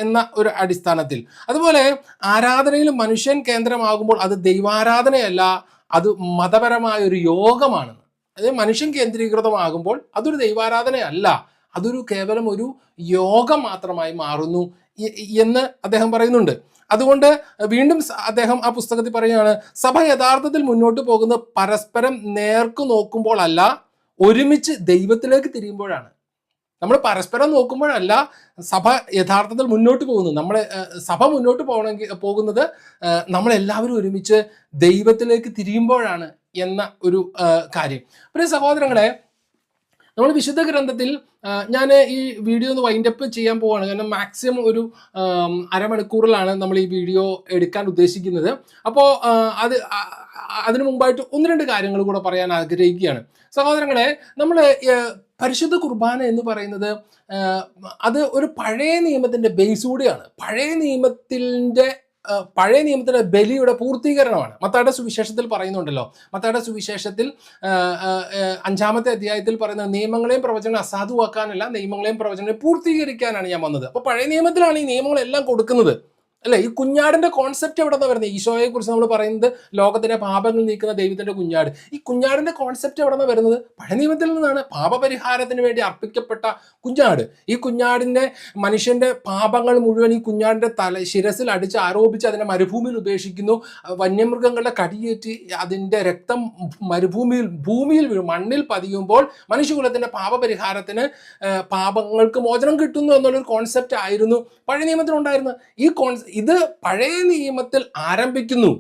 എന്ന ഒരു അടിസ്ഥാനത്തിൽ. അതുപോലെ ആരാധനയിൽ മനുഷ്യൻ കേന്ദ്രമാകുമ്പോൾ അത് ദൈവാരാധനയല്ല, അത് മതപരമായ ഒരു യോഗമാണ്. അതായത് മനുഷ്യൻ കേന്ദ്രീകൃതമാകുമ്പോൾ അതൊരു ദൈവാരാധനയല്ല, അതൊരു കേവലം ഒരു യോഗം മാത്രമായി മാറുന്നു എന്ന് അദ്ദേഹം പറയുന്നുണ്ട്. അതുകൊണ്ട് വീണ്ടും അദ്ദേഹം ആ പുസ്തകത്തിൽ പറയുകയാണ്, സഭ യഥാർത്ഥത്തിൽ മുന്നോട്ട് പോകുന്നത് പരസ്പരം നേർക്ക് നോക്കുമ്പോഴല്ല, ഒരുമിച്ച് ദൈവത്തിലേക്ക് തിരിയുമ്പോഴാണ്. നമ്മൾ പരസ്പരം നോക്കുമ്പോഴല്ല സഭ യഥാർത്ഥത്തിൽ മുന്നോട്ട് പോകുന്നത്. സഭ മുന്നോട്ട് പോകുന്നത് നമ്മളെല്ലാവരും ഒരുമിച്ച് ദൈവത്തിലേക്ക് തിരിയുമ്പോഴാണ് എന്ന ഒരു കാര്യം. പ്രിയ സഹോദരങ്ങളെ, നമ്മൾ വിശുദ്ധ ഗ്രന്ഥത്തിൽ ഞാൻ ഈ വീഡിയോ ഒന്ന് വൈൻഡപ്പ് ചെയ്യാൻ പോവുകയാണ്. കാരണം മാക്സിമം ഒരു അരമണിക്കൂറിലാണ് നമ്മൾ ഈ വീഡിയോ എടുക്കാൻ ഉദ്ദേശിക്കുന്നത്. അപ്പോൾ അതിനു മുമ്പായിട്ട് 1-2 കാര്യങ്ങൾ കൂടെ പറയാൻ ആഗ്രഹിക്കുകയാണ്. സഹോദരങ്ങളെ, നമ്മൾ പരിശുദ്ധ കുർബാന എന്ന് പറയുന്നത് അത് ഒരു പഴയ നിയമത്തിൻ്റെ ബേസ് കൂടിയാണ്. പഴയ നിയമത്തിലെ ബലിയുടെ പൂർത്തീകരണമാണ്. മത്തായിയുടെ സുവിശേഷത്തിൽ പറയുന്നുണ്ടല്ലോ. മത്തായിയുടെ സുവിശേഷത്തിൽ 5-ാമത്തെ അധ്യായത്തിൽ പറയുന്നത്, നിയമങ്ങളെയും പ്രവചനങ്ങളെയും അസാധുവാക്കാനല്ല, നിയമങ്ങളെയും പ്രവചനങ്ങളെയും പൂർത്തീകരിക്കാനാണ് ഞാൻ വന്നത്. അപ്പോൾ പഴയ നിയമത്തിലാണ് ഈ നിയമങ്ങളെല്ലാം കൊടുക്കുന്നത്. അല്ലെ? ഈ കുഞ്ഞാടിന്റെ കോൺസെപ്റ്റ് എവിടെ നിന്നാണ് വരുന്നത്? ഈശോയെ കുറിച്ച് നമ്മൾ പറയുന്നത് ലോകത്തിന്റെ പാപങ്ങൾ നീക്കുന്ന ദൈവത്തിന്റെ കുഞ്ഞാട്. ഈ കുഞ്ഞാടിന്റെ കോൺസെപ്റ്റ് എവിടെ നിന്നാണ് വരുന്നത്? പഴയ നിയമത്തിൽ നിന്നാണ്. പാപപരിഹാരത്തിന് വേണ്ടി അർപ്പിക്കപ്പെട്ട കുഞ്ഞാട്. ഈ കുഞ്ഞാടിന്റെ മനുഷ്യന്റെ പാപങ്ങൾ മുഴുവൻ ഈ കുഞ്ഞാടിന്റെ ശിരസിൽ അടിച്ച് ആരോപിച്ച് അതിനെ മരുഭൂമിയിൽ ഉപേക്ഷിക്കുന്നു. വന്യമൃഗങ്ങളുടെ കടിയേറ്റ് അതിന്റെ രക്തം ഭൂമിയിൽ വീഴും, മണ്ണിൽ പതിയുമ്പോൾ മനുഷ്യകുലത്തിന്റെ പാപപരിഹാരത്തിന് പാപങ്ങൾക്ക് മോചനം കിട്ടുന്നു എന്നുള്ളൊരു കോൺസെപ്റ്റ് ആയിരുന്നു പഴയ നിയമത്തിൽ ഉണ്ടായിരുന്നത്. ഇത് പഴയ നിയമത്തിൽ ആരംഭിക്കുന്നു.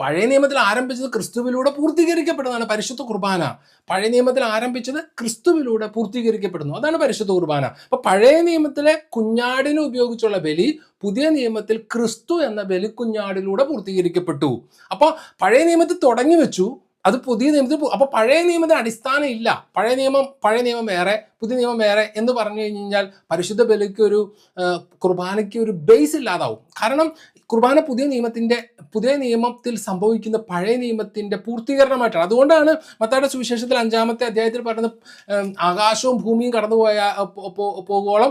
പഴയ നിയമത്തിൽ ആരംഭിച്ചത് ക്രിസ്തുവിലൂടെ പൂർത്തീകരിക്കപ്പെടുന്നതാണ് പരിശുദ്ധ കുർബാന. പഴയ നിയമത്തിൽ ആരംഭിച്ചത് ക്രിസ്തുവിലൂടെ പൂർത്തീകരിക്കപ്പെടുന്നു, അതാണ് പരിശുദ്ധ കുർബാന. അപ്പൊ പഴയ നിയമത്തിലെ കുഞ്ഞാടിനെ ഉപയോഗിച്ചുള്ള ബലി പുതിയ നിയമത്തിൽ ക്രിസ്തു എന്ന ബലിക്കുഞ്ഞാടിലൂടെ പൂർത്തീകരിക്കപ്പെട്ടു. അപ്പൊ പഴയ നിയമത്തിൽ തുടങ്ങി വെച്ചു, അത് പുതിയ നിയമത്തിൽ. അപ്പൊ പഴയ നിയമത്തിന് അടിസ്ഥാനം ഇല്ല. പഴയ നിയമം വേറെ, പുതിയ നിയമം വേറെ എന്ന് പറഞ്ഞു കഴിഞ്ഞാൽ പരിശുദ്ധ ബലിക്ക് കുർബാനയ്ക്ക് ഒരു ബേസ് ഇല്ലാതാവും. കാരണം കുർബാന പുതിയ നിയമത്തിൽ സംഭവിക്കുന്ന പഴയ നിയമത്തിന്റെ പൂർത്തീകരണമായിട്ടാണ്. അതുകൊണ്ടാണ് മത്തായിയുടെ സുവിശേഷത്തിൽ 5-ാമത്തെ അധ്യായത്തിൽ പറയുന്നത് ആകാശവും ഭൂമിയും പോകുവോളം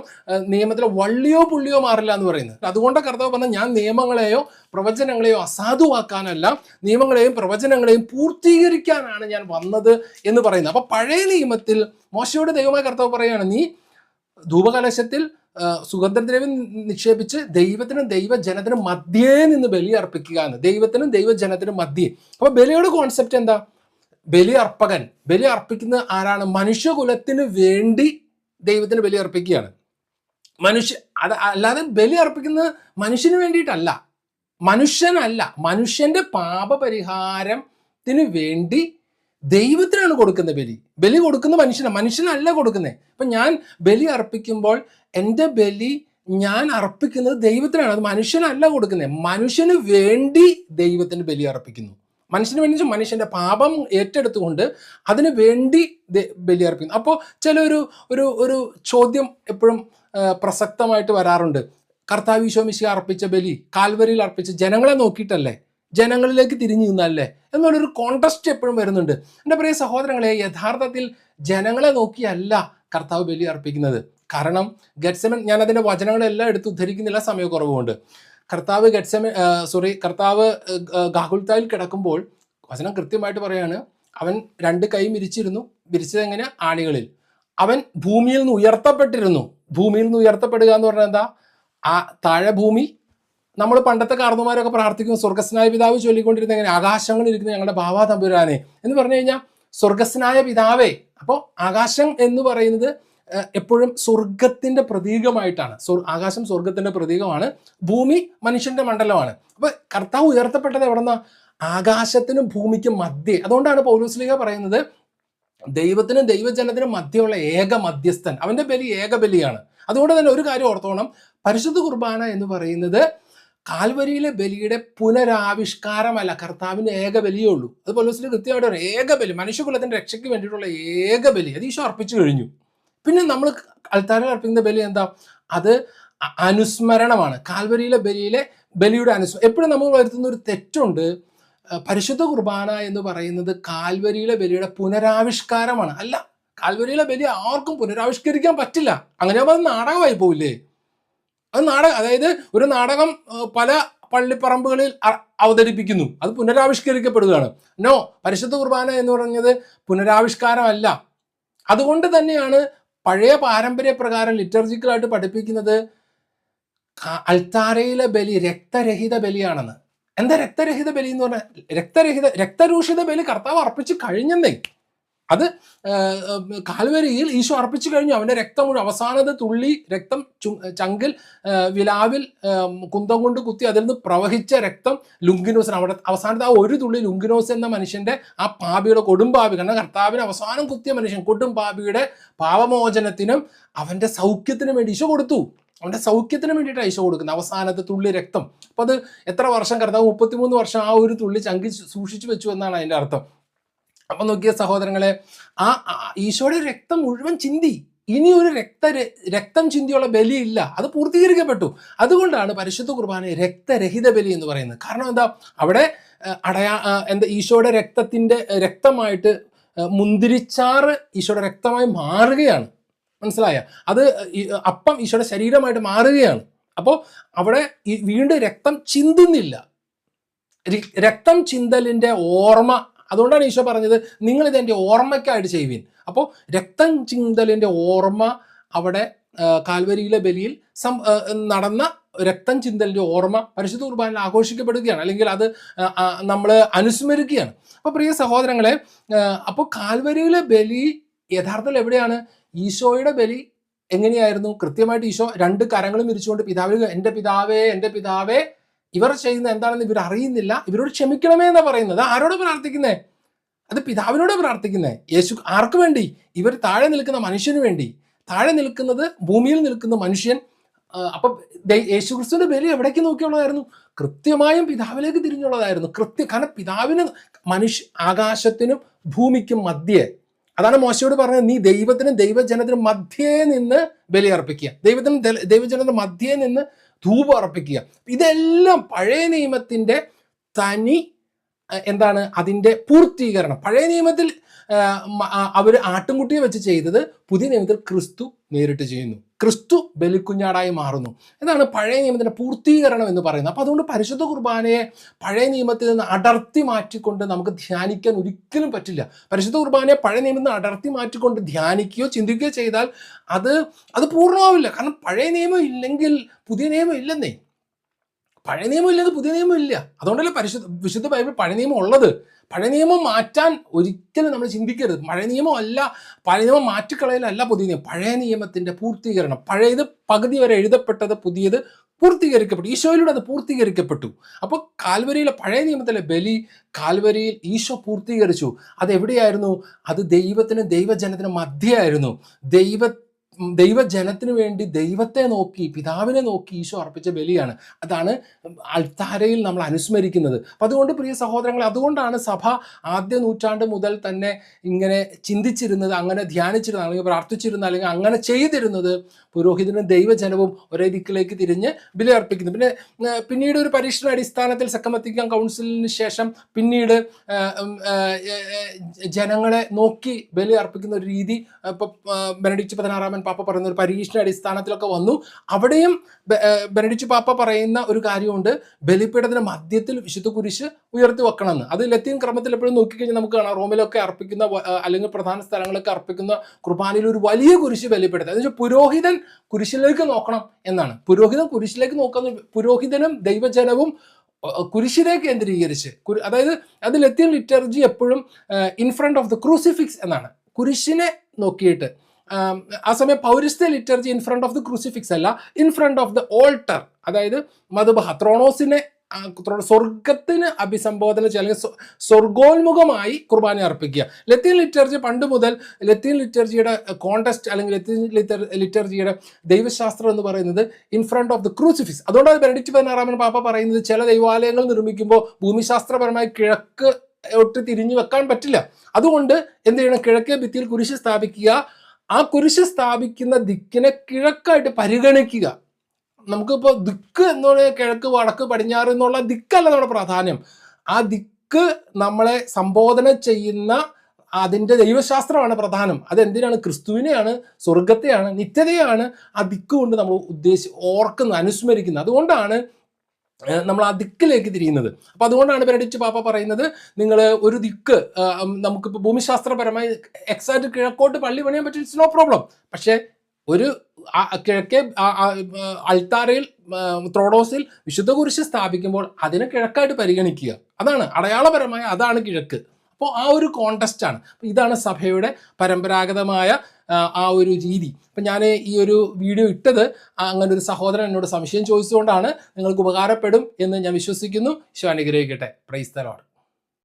നിയമത്തിലെ വള്ളിയോ പുള്ളിയോ മാറില്ല എന്ന് പറയുന്നത്. അതുകൊണ്ട് കർത്താവ് പറഞ്ഞ ഞാൻ നിയമങ്ങളെയോ പ്രവചനങ്ങളെയോ അസാധുവാക്കാനല്ല, നിയമങ്ങളെയും പ്രവചനങ്ങളെയും പൂർത്തീകരിക്കാനാണ് ഞാൻ വന്നത് എന്ന് പറയുന്നത്. അപ്പൊ പഴയ നിയമത്തിൽ മോശയോട് ദൈവമായ കർത്താവ് പറയുകയാണ്, നീ ധൂപകലശത്തിൽ സുഗന്ധദ്രവ്യം നിക്ഷേപിച്ച് ദൈവത്തിനും ദൈവജനത്തിനും മധ്യേ നിന്ന് ബലി അർപ്പിക്കുക എന്ന്. ദൈവത്തിനും ദൈവജനത്തിനും മധ്യേ. അപ്പൊ ബലിയുടെ കോൺസെപ്റ്റ് എന്താ? ബലി അർപ്പിക്കുന്നത് ആരാണ്? മനുഷ്യകുലത്തിന് വേണ്ടി ദൈവത്തിന് ബലി അർപ്പിക്കുകയാണ്. അല്ലാതെ ബലി അർപ്പിക്കുന്നത് മനുഷ്യന് വേണ്ടിയിട്ടല്ല, മനുഷ്യന്റെ പാപപരിഹാരത്തിന് വേണ്ടി ദൈവത്തിനാണ് കൊടുക്കുന്നത്. ബലി കൊടുക്കുന്ന മനുഷ്യനല്ല കൊടുക്കുന്നത്. അപ്പൊ ഞാൻ ബലി അർപ്പിക്കുമ്പോൾ എൻ്റെ ബലി ഞാൻ അർപ്പിക്കുന്നത് ദൈവത്തിനാണ്, അത് മനുഷ്യനല്ല കൊടുക്കുന്നത്. മനുഷ്യന് വേണ്ടി ദൈവത്തിന് ബലി അർപ്പിക്കുന്നു. മനുഷ്യന് വേണ്ടി മനുഷ്യന്റെ പാപം ഏറ്റെടുത്തുകൊണ്ട് അതിന് വേണ്ടി ബലി അർപ്പിക്കുന്നു. അപ്പോൾ ഒരു ചോദ്യം എപ്പോഴും പ്രസക്തമായിട്ട് വരാറുണ്ട്. കർത്താവ് ഈശോ മിശിഹ അർപ്പിച്ച ബലി, കാൽവരിയിൽ അർപ്പിച്ച ജനങ്ങളെ നോക്കിയിട്ടല്ലേ, ജനങ്ങളിലേക്ക് തിരിഞ്ഞു നിന്നല്ലേ എന്നുള്ളൊരു കോൺട്രസ്റ്റ് എപ്പോഴും വരുന്നുണ്ട്. എൻ്റെ പ്രിയ സഹോദരങ്ങളെ, യഥാർത്ഥത്തിൽ ജനങ്ങളെ നോക്കിയല്ല കർത്താവ് ബലി അർപ്പിക്കുന്നത്. കാരണം ഗെത്സെമൻ, ഞാൻ അതിൻ്റെ വചനങ്ങളെല്ലാം എടുത്ത് ഉദ്ധരിക്കുന്നില്ല, സമയക്കുറവുകൊണ്ട്. കർത്താവ് ഗാഗുൽത്തായിൽ കിടക്കുമ്പോൾ വചനം കൃത്യമായിട്ട് പറയാണ്, അവൻ 2 കൈ വിരിച്ചതെങ്ങനെ? ആണികളിൽ. അവൻ ഭൂമിയിൽ നിന്ന് ഉയർത്തപ്പെട്ടിരുന്നു. ഭൂമിയിൽ നിന്ന് ഉയർത്തപ്പെടുക എന്ന് പറഞ്ഞാൽ എന്താ? ആ താഴെ ഭൂമി, നമ്മൾ പണ്ടത്തെ കാർന്നുമാരൊക്കെ പ്രാർത്ഥിക്കും, സ്വർഗസ്നായ പിതാവ് ചൊല്ലിക്കൊണ്ടിരുന്ന എങ്ങനെ? ആകാശങ്ങളിൽ ഇരിക്കുന്ന ഞങ്ങളുടെ ബാവാ തമ്പുരാനെ എന്ന് പറഞ്ഞു കഴിഞ്ഞാൽ സ്വർഗസ്നായ പിതാവേ. അപ്പോൾ ആകാശം എന്ന് പറയുന്നത് എപ്പോഴും സ്വർഗത്തിന്റെ പ്രതീകമായിട്ടാണ്. ആകാശം സ്വർഗത്തിന്റെ പ്രതീകമാണ്, ഭൂമി മനുഷ്യന്റെ മണ്ഡലമാണ്. അപ്പൊ കർത്താവ് ഉയർത്തപ്പെട്ടത് എവിടെന്നാ? ആകാശത്തിനും ഭൂമിക്കും മധ്യേ. അതുകൊണ്ടാണ് പൗലോസ്ലീഹ പറയുന്നത് ദൈവത്തിനും ദൈവജനത്തിനും മധ്യമുള്ള ഏക മധ്യസ്ഥൻ, അവന്റെ ബലി ഏക ബലിയാണ്. അതുകൊണ്ട് തന്നെ ഒരു കാര്യം ഓർത്തോണം, പരിശുദ്ധ കുർബാന എന്ന് പറയുന്നത് കാൽവരിയിലെ ബലിയുടെ പുനരാവിഷ്കാരമല്ല, കർത്താവിന്റെ ഏക ബലിയേ ഉള്ളൂ. അത് പൗലോസ്ലീഹ കൃത്യമായിട്ട് ഒരു ഏക ബലി, മനുഷ്യകുലത്തിന്റെ രക്ഷയ്ക്ക് വേണ്ടിയിട്ടുള്ള ഏക ബലി, അത് ഈശോ അർപ്പിച്ചു കഴിഞ്ഞു. പിന്നെ നമ്മൾ അൾത്താരയിൽ അർപ്പിക്കുന്ന ബലി എന്താ? അത് അനുസ്മരണമാണ്. കാൽവരിയിലെ ബലിയുടെ എപ്പോഴും നമ്മൾ വരുത്തുന്ന ഒരു തെറ്റുണ്ട്. പരിശുദ്ധ കുർബാന എന്ന് പറയുന്നത് കാൽവരിയിലെ ബലിയുടെ പുനരാവിഷ്കാരമാണ്. അല്ല, കാൽവരിയിലെ ബലി ആർക്കും പുനരാവിഷ്കരിക്കാൻ പറ്റില്ല. അങ്ങനെയാകുമ്പോൾ അത് നാടകമായി പോവില്ലേ? അതായത് ഒരു നാടകം പല പള്ളിപ്പറമ്പുകളിൽ അവതരിപ്പിക്കുന്നു, അത് പുനരാവിഷ്കരിക്കപ്പെടുകയാണ്. നോ, പരിശുദ്ധ കുർബാന എന്ന് പറഞ്ഞത് പുനരാവിഷ്കാരമല്ല. അതുകൊണ്ട് തന്നെയാണ് പഴയ പാരമ്പര്യ പ്രകാരം ലിറ്റർജിക്കലായിട്ട് പഠിപ്പിക്കുന്നത് അൾത്താരയിലെ ബലി രക്തരഹിത ബലിയാണെന്ന്. എന്താ രക്തരഹിത ബലി എന്ന് പറഞ്ഞാൽ? രക്തരൂഷിത ബലി കർത്താവ് അർപ്പിച്ച് കഴിഞ്ഞെന്നേ. അത് കാൽവരിയിൽ ഈശോ അർപ്പിച്ചു കഴിഞ്ഞു. അവന്റെ രക്തം മുഴുവൻ, അവസാനത്തെ തുള്ളി രക്തം ചങ്കിൽ വിലാവിൽ കുന്തം കൊണ്ട് കുത്തി അതിൽ നിന്ന് പ്രവഹിച്ച രക്തം ലുങ്കിനോസിന്, അവിടെ അവസാനത്തെ ആ ഒരു തുള്ളി ലുങ്കിനോസ് എന്ന മനുഷ്യന്റെ, ആ പാപിയുടെ കൊടുംപാപി, കാരണം കർത്താവിന് അവസാനം കുത്തിയ മനുഷ്യൻ കൊടുംപാപിയുടെ പാപമോചനത്തിനും അവന്റെ സൗഖ്യത്തിനും വേണ്ടി ഈശോ കൊടുത്തു. അവന്റെ സൗഖ്യത്തിന് വേണ്ടിയിട്ടാണ് ഈശോ കൊടുക്കുന്നത് അവസാനത്തെ തുള്ളി രക്തം. അപ്പൊ അത് എത്ര വർഷം? കർത്താവ് 33 വർഷം ആ ഒരു തുള്ളി ചങ്കിൽ സൂക്ഷിച്ചു വെച്ചു എന്നാണ് അതിന്റെ അർത്ഥം. അപ്പൊ നോക്കിയ സഹോദരങ്ങളെ, ആ ഈശോയുടെ രക്തം മുഴുവൻ ചിന്തി, ഇനി ഒരു രക്തം ചിന്തിയുള്ള ബലിയില്ല, അത് പൂർത്തീകരിക്കപ്പെട്ടു. അതുകൊണ്ടാണ് പരിശുദ്ധ കുർബാന രക്തരഹിത ബലി എന്ന് പറയുന്നത്. കാരണം എന്താ? അവിടെ ഈശോയുടെ രക്തമായിട്ട് മുന്തിരിച്ചാറ് ഈശോയുടെ രക്തമായി മാറുകയാണ്. മനസ്സിലായ? അത് അപ്പം ഈശോയുടെ ശരീരമായിട്ട് മാറുകയാണ്. അപ്പോൾ അവിടെ വീണ്ടും രക്തം ചിന്തുന്നില്ല. രക്തം ചിന്തലിൻ്റെ ഓർമ്മ, അതുകൊണ്ടാണ് ഈശോ പറഞ്ഞത് നിങ്ങളിത് എൻ്റെ ഓർമ്മയ്ക്കായിട്ട് ചെയ്യുവിൻ. അപ്പോൾ രക്തം ചിന്തലിൻ്റെ ഓർമ്മ അവിടെ കാൽവരിയിലെ ബലിയിൽ നടന്ന രക്തം ചിന്തലിൻ്റെ ഓർമ്മ പരിശുദ്ധ കുർബാനയിൽ ആഘോഷിക്കപ്പെടുകയാണ്, അല്ലെങ്കിൽ അത് നമ്മൾ അനുസ്മരിക്കുകയാണ്. അപ്പോൾ പ്രിയ സഹോദരങ്ങളെ, അപ്പോൾ കാൽവരിയിലെ ബലി യഥാർത്ഥത്തിൽ എവിടെയാണ്? ഈശോയുടെ ബലി എങ്ങനെയായിരുന്നു? കൃത്യമായിട്ട് ഈശോ 2 കരങ്ങളും വിരിച്ചുകൊണ്ട് പിതാവിന് എൻ്റെ പിതാവേ, എൻ്റെ പിതാവേ, ഇവർ ചെയ്യുന്ന എന്താണെന്ന് ഇവർ അറിയുന്നില്ല, ഇവരോട് ക്ഷമിക്കണമേ എന്നാണ് പറയുന്നത്. ആരോട് പ്രാർത്ഥിക്കുന്നേ? അത് പിതാവിനോട് പ്രാർത്ഥിക്കുന്നേ. യേശു ആർക്ക് വേണ്ടി? ഇവർ താഴെ നിൽക്കുന്ന മനുഷ്യന് വേണ്ടി. താഴെ നിൽക്കുന്നത്, ഭൂമിയിൽ നിൽക്കുന്ന മനുഷ്യൻ. അപ്പം യേശുക്രിസ്തുവിന്റെ ബലി എവിടേക്ക് നോക്കിയുള്ളതായിരുന്നു? കൃത്യമായും പിതാവിലേക്ക് തിരിഞ്ഞുള്ളതായിരുന്നു. കാരണം പിതാവിന് ആകാശത്തിനും ഭൂമിക്കും മധ്യേ. അതാണ് മോശയോട് പറഞ്ഞത്, നീ ദൈവത്തിനും ദൈവജനത്തിനും മധ്യേ നിന്ന് ബലി അർപ്പിക്കുക, ദൈവത്തിനും ദൈവജനത്തിന്റെ മധ്യേ നിന്ന് ധൂപം അർപ്പിക്കുക. ഇതെല്ലാം പഴയ നിയമത്തിന്റെ തനി എന്താണ്? അതിൻ്റെ പൂർത്തീകരണം. പഴയ നിയമത്തിൽ അവർ ആട്ടിൻകുട്ടിയെ വെച്ച് ചെയ്തത് പുതിയ നിയമത്തിൽ ക്രിസ്തു നേരിട്ട് ചെയ്യുന്നു. ക്രിസ്തു ബലിക്കുഞ്ഞാടായി മാറുന്നു. ഇതാണ് പഴയ നിയമത്തിൻ്റെ പൂർത്തീകരണം എന്ന് പറയുന്നത്. അപ്പോൾ അതുകൊണ്ട് പരിശുദ്ധ കുർബാനയെ പഴയ നിയമത്തിൽ നിന്ന് അടർത്തി മാറ്റിക്കൊണ്ട് നമുക്ക് ധ്യാനിക്കാൻ ഒരിക്കലും പറ്റില്ല. പരിശുദ്ധ കുർബാനയെ പഴയ നിയമത്തിൽ നിന്ന് അടർത്തി മാറ്റിക്കൊണ്ട് ധ്യാനിക്കുകയോ ചിന്തിക്കുകയോ ചെയ്താൽ അത് പൂർണ്ണമാവില്ല. കാരണം പഴയ നിയമം ഇല്ലെങ്കിൽ പുതിയ നിയമം ഇല്ലെന്നേ. പഴയ നിയമം ഇല്ലെങ്കിൽ പുതിയ നിയമം ഇല്ല. അതുകൊണ്ടല്ലേ വിശുദ്ധ ബൈബിൾ പഴയ നിയമം ഉള്ളത്. പഴയ നിയമം മാറ്റാൻ ഒരിക്കലും നമ്മൾ ചിന്തിക്കരുത്. പഴയ നിയമം മാറ്റിക്കളയലല്ല പുതിയ നിയമം. പഴയ നിയമത്തിൻ്റെ പൂർത്തീകരണം. പഴയത് പകുതി വരെ എഴുതപ്പെട്ടത് പുതിയത് പൂർത്തീകരിക്കപ്പെട്ടു. ഈശോയിലൂടെ അത് പൂർത്തീകരിക്കപ്പെട്ടു. അപ്പോൾ കാൽവരിയിലെ പഴയ നിയമത്തിലെ ബലി കാൽവരിയിൽ ഈശോ പൂർത്തീകരിച്ചു. അതെവിടെയായിരുന്നു? അത് ദൈവത്തിനും ദൈവജനത്തിനും മധ്യയായിരുന്നു. ദൈവജനത്തിന് വേണ്ടി ദൈവത്തെ നോക്കി, പിതാവിനെ നോക്കി ഈശോ അർപ്പിച്ച ബലിയാണ്. അതാണ് അൾത്താരയിൽ നമ്മൾ അനുസ്മരിക്കുന്നത്. അപ്പം അതുകൊണ്ട് പ്രിയ സഹോദരങ്ങൾ, അതുകൊണ്ടാണ് സഭ ആദ്യ നൂറ്റാണ്ട് മുതൽ തന്നെ ഇങ്ങനെ ചിന്തിച്ചിരുന്നത്, അങ്ങനെ ധ്യാനിച്ചിരുന്നത്, അല്ലെങ്കിൽ പ്രാർത്ഥിച്ചിരുന്നത്, അല്ലെങ്കിൽ അങ്ങനെ ചെയ്തിരുന്നത് പുരോഹിതനും ദൈവജനവും ഒരേ ദിക്കിലേക്ക് തിരിഞ്ഞ് ബലി അർപ്പിക്കുന്നു. പിന്നീട് ഒരു പരീക്ഷണ അടിസ്ഥാനത്തിൽ സെക്കൻഡ് വത്തിക്കാൻ കൗൺസിലിന് ശേഷം പിന്നീട് ജനങ്ങളെ നോക്കി ബലി അർപ്പിക്കുന്ന ഒരു രീതി ഇപ്പോൾ ബെനഡിക്റ്റ് 16 പാപ്പ പറയുന്ന ഒരു പരീക്ഷണ അടിസ്ഥാനത്തിലൊക്കെ വന്നു. അവിടെയും ബെനഡിക്റ്റ് പാപ്പ പറയുന്ന ഒരു കാര്യമുണ്ട്, ബലിപീഠത്തിന് മധ്യത്തിൽ വിശുദ്ധ കുരിശ് ഉയർത്തി വെക്കണമെന്ന്. അത് ലത്തീൻ ക്രമത്തിൽ എപ്പോഴും നോക്കിക്കഴിഞ്ഞാൽ നമുക്ക് കാണാം, റോമിലൊക്കെ അർപ്പിക്കുന്ന അല്ലെങ്കിൽ പ്രധാന സ്ഥലങ്ങളൊക്കെ അർപ്പിക്കുന്ന കുർബാനയിൽ ഒരു വലിയ കുരിശ് ബലിപീഠത്തിൽ. എന്ന് വെച്ചാൽ പുരോഹിതൻ കുരിശിലേക്ക് നോക്കണം എന്നാണ്. പുരോഹിതൻ കുരിശിലേക്ക് നോക്കുന്ന, പുരോഹിതനും ദൈവജനവും കുരിശിനെ കേന്ദ്രീകരിച്ച്, അതായത് അത് ലത്തീൻ ലിറ്റർജി എപ്പോഴും in front of the crucifix എന്നാണ്, കുരിശിനെ നോക്കിയിട്ട്. ആ സമയം പൗരസ്ത്യ liturgy in front of the crucifix അല്ല, in front of the altar, അതായത് മധുബഹ, ത്രോണോസിനെ, സ്വർഗത്തിന് അഭിസംബോധന ചെയ്യുക, അല്ലെങ്കിൽ സ്വർഗോന്മുഖമായി കുർബാന അർപ്പിക്കുക. ലത്തീൻ ലിറ്റർജി പണ്ട് മുതൽ, ലത്തീൻ ലിറ്റർജിയുടെ കോണ്ടസ്റ്റ് അല്ലെങ്കിൽ ലത്തീൻ ലിറ്റർജിയുടെ ദൈവശാസ്ത്രം എന്ന് പറയുന്നത് in front of the crucifix. അതുകൊണ്ടാണ് ബെനഡിക്റ്റ് 16 പാപ്പ പറയുന്നത്, ചില ദൈവാലയങ്ങൾ നിർമ്മിക്കുമ്പോൾ ഭൂമിശാസ്ത്രപരമായി കിഴക്ക് ഒട്ട് തിരിഞ്ഞു വെക്കാൻ പറ്റില്ല. അതുകൊണ്ട് എന്ത് ചെയ്യണം? കിഴക്കേ ഭിത്തിയിൽ കുരിശ് സ്ഥാപിക്കുക. ആ കുരിശ് സ്ഥാപിക്കുന്ന ദിക്കിനെ കിഴക്കായിട്ട് പരിഗണിക്കുക. നമുക്കിപ്പോൾ ദിക്ക് എന്ന് പറയുന്നത് കിഴക്ക്, വടക്ക്, പടിഞ്ഞാറ് എന്നുള്ള ദിക്കല്ല നമ്മുടെ പ്രാധാന്യം. ആ ദിക്ക് നമ്മളെ സംബോധന ചെയ്യുന്ന അതിൻ്റെ ദൈവശാസ്ത്രമാണ് പ്രധാനം. അതെന്തിനാണ്? ക്രിസ്തുവിനെയാണ്, സ്വർഗത്തെയാണ്, നിത്യതയാണ് ആ ദിക്ക് കൊണ്ട് നമ്മൾ ഓർക്കുന്നത്, അനുസ്മരിക്കുന്നത്. അതുകൊണ്ടാണ് നമ്മൾ ആ ദിക്കിലേക്ക് തിരിയുന്നത്. അപ്പം അതുകൊണ്ടാണ് ബെനഡിക്റ്റ് പാപ്പ പറയുന്നത്, നിങ്ങൾ ഒരു ദിക്ക്, നമുക്കിപ്പോൾ ഭൂമിശാസ്ത്രപരമായി എക്സാക്റ്റ് കിഴക്കോട്ട് പള്ളി പണിയാൻ പറ്റും, ഇറ്റ്സ് നോ പ്രോബ്ലം. പക്ഷേ ഒരു കിഴക്കേ അൾത്താരയിൽ, ത്രോഡോസിൽ വിശുദ്ധ കുരിശ് സ്ഥാപിക്കുമ്പോൾ അതിനെ കിഴക്കായിട്ട് പരിഗണിക്കുക. അതാണ് അടയാളപരമായ, അതാണ് കിഴക്ക്. അപ്പോൾ ആ ഒരു കോണ്ടസ്റ്റാണ്. അപ്പോൾ ഇതാണ് സഭയുടെ പരമ്പരാഗതമായ ആ ഒരു രീതി. അപ്പം ഞാൻ ഈ ഒരു വീഡിയോ ഇട്ടത് അങ്ങനെ ഒരു സഹോദരൻ എന്നോട് സംശയം ചോദിച്ചുകൊണ്ടാണ്. നിങ്ങൾക്ക് ഉപകാരപ്പെടും എന്ന് ഞാൻ വിശ്വസിക്കുന്നു. ഈശോ അനുഗ്രഹിക്കട്ടെ. Praise the Lord.